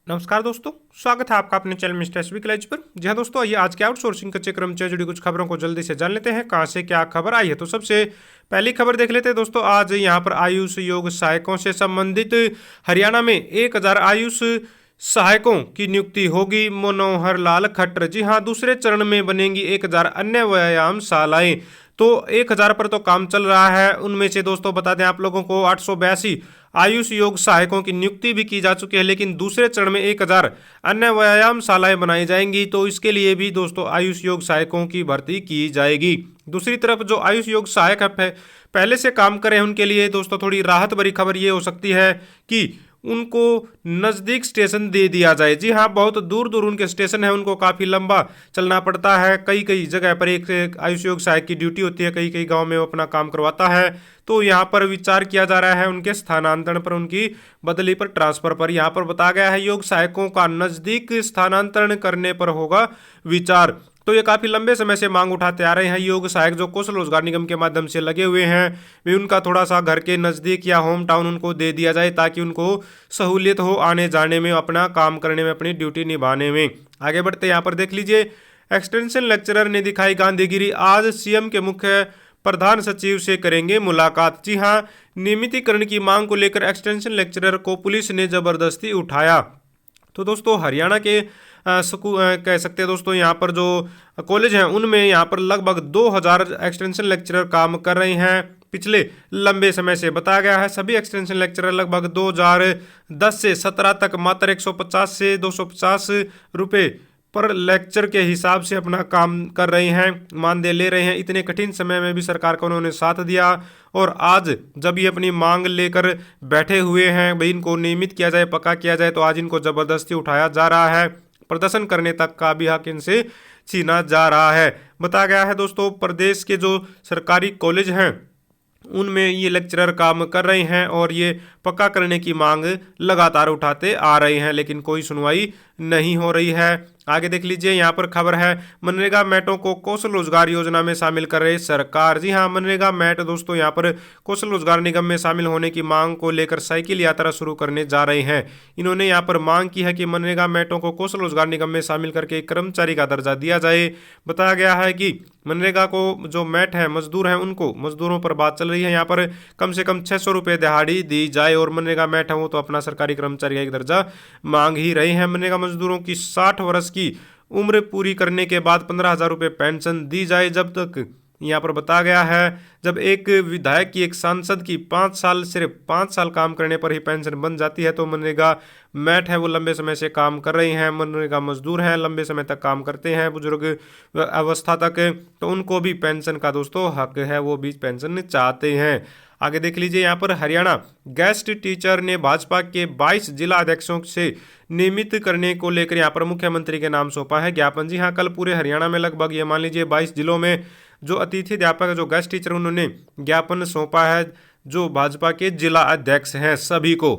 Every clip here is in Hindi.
नमस्कार दोस्तों, स्वागत है आपका अपने चैनल मिस्टर एसबी कॉलेज पर। जी हाँ दोस्तों, आइए आज के आउटसोर्सिंग कच्चे कर्मचारी जुड़ी कुछ खबरों को जल्दी से जान लेते हैं कहाँ से क्या खबर आई है। तो सबसे पहली खबर देख लेते हैं दोस्तों। आज यहाँ पर आयुष योग सहायकों से संबंधित हरियाणा में 1000 आयुष सहायकों की नियुक्ति होगी। मनोहर लाल खट्टर। जी हाँ, दूसरे चरण में बनेंगी 1000 अन्य व्यायाम शालाएं। तो 1000 पर तो काम चल रहा है। उनमें से दोस्तों बता दें आप लोगों को 882 आयुष योग सहायकों की नियुक्ति भी की जा चुकी है, लेकिन दूसरे चरण में 1000 अन्य व्यायाम शालाएं बनाई जाएंगी। तो इसके लिए भी दोस्तों आयुष योग सहायकों की भर्ती की जाएगी। दूसरी तरफ जो आयुष योग सहायक है पहले से काम करें उनके लिए दोस्तों थोड़ी राहत भरी खबर ये हो सकती है कि उनको नज़दीक स्टेशन दे दिया जाए। जी हाँ, बहुत दूर दूर उनके स्टेशन है, उनको काफ़ी लंबा चलना पड़ता है। कई कई जगह पर एक आयुष योग सहायक की ड्यूटी होती है, कई कई गांव में वो अपना काम करवाता है। तो यहाँ पर विचार किया जा रहा है उनके स्थानांतरण पर, उनकी बदली पर, ट्रांसफर पर। यहाँ पर बताया गया है योग सहायकों का नज़दीक स्थानांतरण करने पर होगा विचार। तो ये काफ़ी लंबे समय से मांग उठाते आ रहे हैं योग सहायक जो कौशल रोजगार निगम के माध्यम से लगे हुए हैं, वे उनका थोड़ा सा घर के नज़दीक या होम टाउन उनको दे दिया जाए ताकि उनको सहूलियत हो आने जाने में, अपना काम करने में, अपनी ड्यूटी निभाने में। आगे बढ़ते यहाँ पर देख लीजिए, एक्सटेंशन लेक्चरर ने दिखाई गांधीगिरी। आज सीएम के मुख्य प्रधान सचिव से करेंगे मुलाकात। जी हाँ, नियमितीकरण की मांग को लेकर एक्सटेंशन लेक्चरर को पुलिस ने जबरदस्ती उठाया। तो दोस्तों हरियाणा के कह सकते हैं दोस्तों यहाँ पर जो कॉलेज हैं उनमें यहाँ पर लगभग 2000 एक्सटेंशन लेक्चरर काम कर रहे हैं। पिछले लंबे समय से बताया गया है सभी एक्सटेंशन लेक्चरर लगभग 2010 से 17 तक मात्र 150 से 250 रुपये पर लेक्चर के हिसाब से अपना काम कर रहे हैं, मानदेय ले रहे हैं। इतने कठिन समय में भी सरकार का उन्होंने साथ दिया और आज जब ये अपनी मांग लेकर बैठे हुए हैं भाई इनको नियमित किया जाए, पक्का किया जाए, तो आज इनको जबरदस्ती उठाया जा रहा है। प्रदर्शन करने तक का भी हक इनसे छीना जा रहा है। बताया गया है दोस्तों प्रदेश के जो सरकारी कॉलेज हैं उनमें ये लेक्चरर काम कर रहे हैं और ये पक्का करने की मांग लगातार उठाते आ रहे हैं, लेकिन कोई सुनवाई नहीं हो रही है। आगे देख लीजिए, यहाँ पर खबर है मनरेगा मैटों को कौशल रोजगार योजना में शामिल कर रही सरकार। जी हाँ, मनरेगा मैट दोस्तों यहाँ पर कौशल रोजगार निगम में शामिल होने की मांग को लेकर साइकिल यात्रा शुरू करने जा रहे हैं। इन्होंने यहाँ पर मांग की है कि मनरेगा मैटों को कौशल रोजगार निगम में शामिल करके कर्मचारी का दर्जा दिया जाए। बताया गया है कि मनरेगा को जो मैट है, मजदूर हैं, उनको मजदूरों पर बात चल रही है। यहाँ पर कम से कम 600 रुपये दिहाड़ी दी जाए और मनरेगा मैट है वो तो अपना सरकारी कर्मचारी का एक दर्जा मांग ही रहे हैं। मनरेगा मजदूरों की 60 वर्ष की उम्र पूरी करने के बाद 15,000 रुपये पेंशन दी जाए। जब तक यहाँ पर बताया गया है जब एक विधायक की, एक सांसद की 5 साल, सिर्फ 5 साल काम करने पर ही पेंशन बन जाती है। तो मनरेगा मैट है वो लंबे समय से काम कर रही हैं, मनरेगा मजदूर हैं, लंबे समय तक काम करते हैं, बुजुर्ग अवस्था तक, तो उनको भी पेंशन का दोस्तों हक है, वो भी पेंशन चाहते हैं। आगे देख लीजिए, यहाँ पर हरियाणा गेस्ट टीचर ने भाजपा के 22 जिला अध्यक्षों से नियमित करने को लेकर यहाँ पर मुख्यमंत्री के नाम सौंपा है ज्ञापन। जी हाँ, कल पूरे हरियाणा में लगभग ये मान लीजिए 22 जिलों में जो अतिथि अध्यापक, जो गेस्ट टीचर, उन्होंने ज्ञापन सौंपा है जो भाजपा के जिला अध्यक्ष हैं सभी को।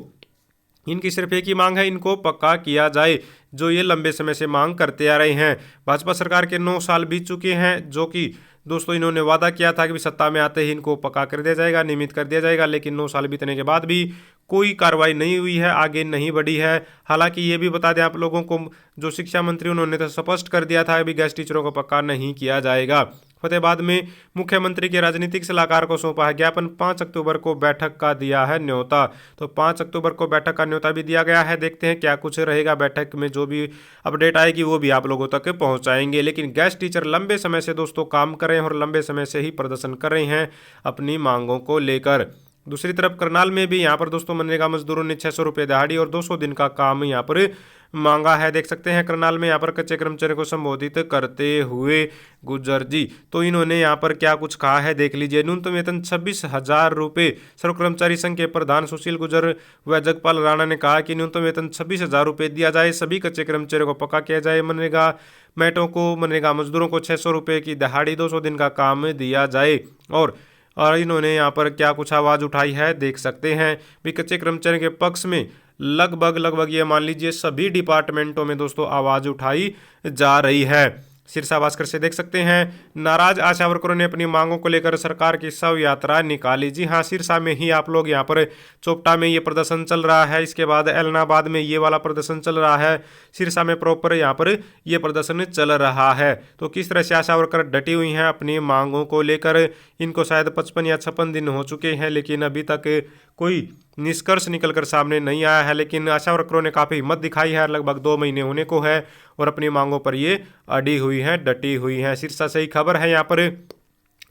इनकी सिर्फ एक ही मांग है, इनको पक्का किया जाए, जो ये लंबे समय से मांग करते आ रहे हैं। भाजपा सरकार के 9 साल बीत चुके हैं, जो कि दोस्तों इन्होंने वादा किया था कि सत्ता में आते ही इनको पक्का कर दिया जाएगा, नियमित कर दिया जाएगा, लेकिन 9 साल बीतने के बाद भी कोई कार्रवाई नहीं हुई है, आगे नहीं बढ़ी है। हालांकि ये भी बता दें आप लोगों को, जो शिक्षा मंत्री उन्होंने तो स्पष्ट कर दिया था कि गेस्ट टीचरों को पक्का नहीं किया जाएगा। फतेहाबाद में मुख्यमंत्री के राजनीतिक सलाहकार को सौंपा है ज्ञापन। 5 अक्टूबर को बैठक का दिया है न्योता। तो 5 अक्टूबर को बैठक का न्योता भी दिया गया है। देखते हैं क्या कुछ रहेगा बैठक में, जो भी अपडेट आएगी वो भी आप लोगों तक पहुंचाएंगे। लेकिन गेस्ट टीचर लंबे समय से दोस्तों काम कर रहे हैं और लंबे समय से ही प्रदर्शन कर रहे हैं अपनी मांगों को लेकर। दूसरी तरफ करनाल में भी यहाँ पर दोस्तों मनरेगा मजदूरों ने 600 रुपये दिहाड़ी और 200 दिन का काम यहाँ पर मांगा है। देख सकते हैं करनाल में यहाँ पर कच्चे कर्मचारियों को संबोधित करते हुए गुज्जर जी, तो इन्होंने यहाँ पर क्या कुछ कहा है देख लीजिए। न्यूनतम वेतन 26,000 रुपये। सर्व कर्मचारी संघ के प्रधान सुशील गुज्जर व जगपाल राणा ने कहा कि न्यूनतम वेतन 26,000 रुपये दिया जाए, सभी कच्चे कर्मचारियों को पक्का किया जाए, मनरेगा मैटों को, मनरेगा मजदूरों को 600 रुपये की दिहाड़ी, 200 दिन का काम दिया जाए। और इन्होंने यहाँ पर क्या कुछ आवाज़ उठाई है देख सकते हैं भी। कच्चे कर्मचारियों के पक्ष में लगभग ये मान लीजिए सभी डिपार्टमेंटों में दोस्तों आवाज़ उठाई जा रही है। सिरसा भास्कर से देख सकते हैं, नाराज आशा वर्करों ने अपनी मांगों को लेकर सरकार की शव यात्रा निकाली। जी हाँ, सिरसा में ही आप लोग यहाँ पर चोपटा में ये प्रदर्शन चल रहा है, इसके बाद एलनाबाद में ये वाला प्रदर्शन चल रहा है, सिरसा में प्रॉपर यहाँ पर ये प्रदर्शन चल रहा है। तो किस तरह से आशा वर्कर डटी हुई हैं अपनी मांगों को लेकर। इनको शायद 55 या 56 दिन हो चुके हैं, लेकिन अभी तक कोई निष्कर्ष निकलकर सामने नहीं आया है। लेकिन आशा वर्करों ने काफ़ी हिम्मत दिखाई है, लगभग 2 महीने होने को है और अपनी मांगों पर ये अड़ी हुई हैं, डटी हुई हैं। सिरसा से ही खबर है यहाँ पर,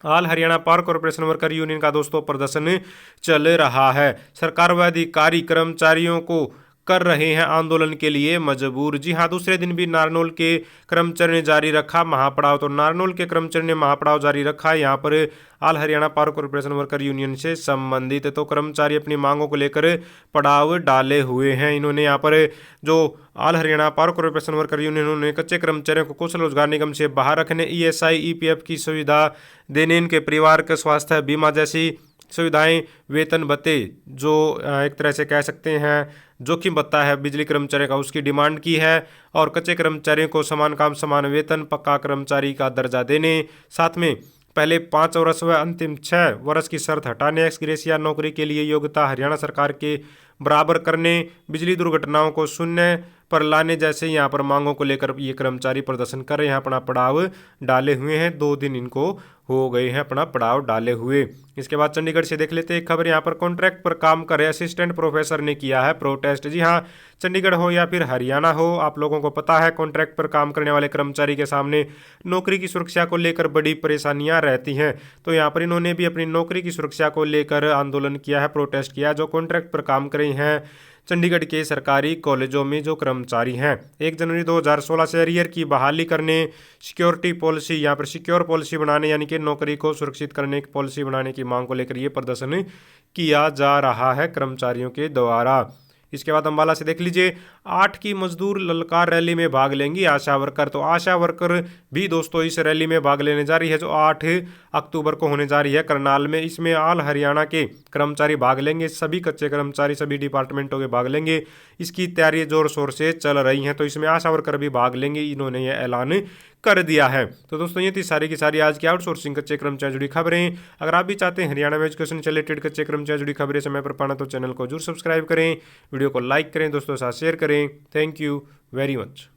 all Haryana power corporation worker union का दोस्तों प्रदर्शन चल रहा है। सरकार व अधिकारी कर्मचारियों को कर रहे हैं आंदोलन के लिए मजबूर। जी हाँ, दूसरे दिन भी नारनौल के कर्मचारी ने जारी रखा महापड़ाव। तो नारनौल के कर्मचारी ने महापड़ाव जारी रखा है यहाँ पर all Haryana power corporation worker union से संबंधित। तो कर्मचारी अपनी मांगों को लेकर पड़ाव डाले हुए हैं। इन्होंने यहाँ पर जो all Haryana power corporation worker union, उन्होंने कच्चे कर्मचारियों को कौशल रोजगार निगम से बाहर रखने, ESI EPF की सुविधा देने, इनके परिवार के स्वास्थ्य बीमा जैसी सुविधाएं, वेतन भत्ते जो एक तरह से कह सकते हैं जोखिम भत्ता है बिजली कर्मचारी का, उसकी डिमांड की है। और कच्चे कर्मचारियों को समान काम समान वेतन, पक्का कर्मचारी का दर्जा देने, साथ में पहले 5 वर्ष व अंतिम 6 वर्ष की शर्त हटाने, एक्स ग्रेसिया नौकरी के लिए योग्यता हरियाणा सरकार के बराबर करने, बिजली दुर्घटनाओं को शून्य पर लाने जैसे यहाँ पर मांगों को लेकर ये कर्मचारी प्रदर्शन कर रहे हैं, अपना पड़ाव डाले हुए हैं। 2 दिन इनको हो गए हैं अपना पड़ाव डाले हुए। इसके बाद चंडीगढ़ से देख लेते हैं एक खबर, यहाँ पर कॉन्ट्रैक्ट पर काम कर रहे असिस्टेंट प्रोफेसर ने किया है प्रोटेस्ट। जी हाँ, चंडीगढ़ हो या फिर हरियाणा हो, आप लोगों को पता है कॉन्ट्रैक्ट पर काम करने वाले कर्मचारी के सामने नौकरी की सुरक्षा को लेकर बड़ी परेशानियां रहती हैं। तो यहाँ पर इन्होंने भी अपनी नौकरी की सुरक्षा को लेकर आंदोलन किया है, प्रोटेस्ट किया। जो कॉन्ट्रैक्ट पर काम कर रहे हैं चंडीगढ़ के सरकारी कॉलेजों में जो कर्मचारी हैं, 1 जनवरी 2016 से अरियर की बहाली करने, सिक्योरिटी पॉलिसी यहाँ पर सिक्योर पॉलिसी बनाने, यानी कि नौकरी को सुरक्षित करने की पॉलिसी बनाने की मांग को लेकर ये प्रदर्शन किया जा रहा है कर्मचारियों के द्वारा। इसके बाद अम्बाला से देख लीजिए, 8 की मजदूर ललकार रैली में भाग लेंगी आशा वर्कर। तो आशा वर्कर भी दोस्तों इस रैली में भाग लेने जा रही है, जो 8 अक्टूबर को होने जा रही है करनाल में। इसमें ऑल हरियाणा के कर्मचारी भाग लेंगे, सभी कच्चे कर्मचारी सभी डिपार्टमेंटों के भाग लेंगे। इसकी तैयारी जोर शोर से चल रही हैं, तो इसमें आशा वर्कर भी भाग लेंगे, इन्होंने यह ऐलान कर दिया है। तो दोस्तों ये थी सारी की सारी आज की आउटसोर्सिंग कच्चे कर्मचारी जुड़ी खबरें। अगर आप भी चाहते हैं हरियाणा में एजुकेशन से रिलेटेड कच्चे कर्मचारी जुड़ी खबरें समय पर पाना, तो चैनल को जरूर सब्सक्राइब करें, वीडियो को लाइक करें, दोस्तों के साथ शेयर करें। Thank you very much.